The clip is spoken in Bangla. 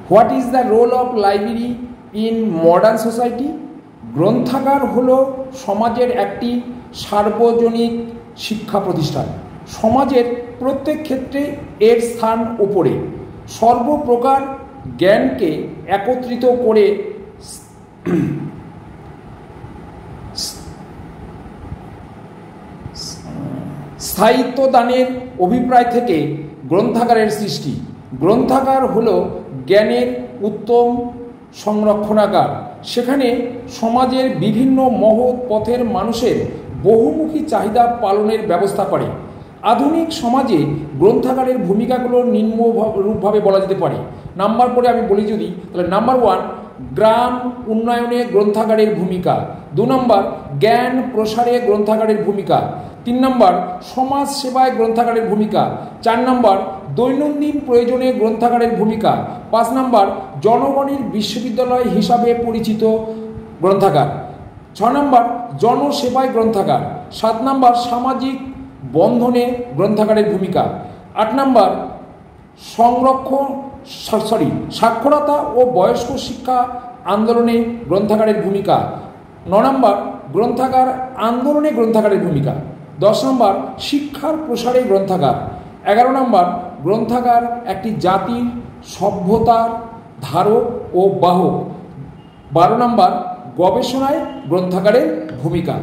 What is the role of library in modern society? গ্রন্থাগার হলো সমাজের একটি সার্বজনীন শিক্ষা প্রতিষ্ঠান। সমাজের প্রত্যেক ক্ষেত্রে এর স্থান উপরে। সর্বপ্রকার জ্ঞানকে একত্রিত করে স্থায়িত্ব দানের অভিপ্রায় থেকে গ্রন্থাগারের সৃষ্টি। গ্রন্থাগার হলো জ্ঞানের উত্তম সংরক্ষণাগার। সেখানে সমাজের বিভিন্ন মহৎ পথের মানুষের বহুমুখী চাহিদা পালনের ব্যবস্থা করে। আধুনিক সমাজে গ্রন্থাগারের ভূমিকাগুলো নিম্নরূপভাবে বলা যেতে পারে। নাম্বার পরে আমি বলি যদি, তাহলে নাম্বার 1, গ্রাম উন্নয়নে গ্রন্থাগারের ভূমিকা। 2 নম্বর, জ্ঞান প্রসারে গ্রন্থাগারের ভূমিকা। 3 নম্বর, সমাজ সেবায় গ্রন্থাগারের ভূমিকা। 4 নম্বর, দৈনন্দিন প্রয়োজনে গ্রন্থাগারের ভূমিকা। 5 নম্বর, জনগণের বিশ্ববিদ্যালয় হিসাবে পরিচিত গ্রন্থাগার। 6 নম্বর, জনসেবায় গ্রন্থাগার। 7 নম্বর, সামাজিক বন্ধনে গ্রন্থাগারের ভূমিকা। 8 নম্বর, সাক্ষরতা ও বয়স্ক শিক্ষা আন্দোলনে গ্রন্থাগারের ভূমিকা। 9 নম্বর, গ্রন্থাগার আন্দোলনে গ্রন্থাগারের ভূমিকা। 10 নম্বর, শিক্ষার প্রসারে গ্রন্থাগার। 11 নম্বর, গ্রন্থাগার একটি জাতির সভ্যতার ধারক ও বাহক। 12 নম্বর, গবেষণায় গ্রন্থাগারের ভূমিকা।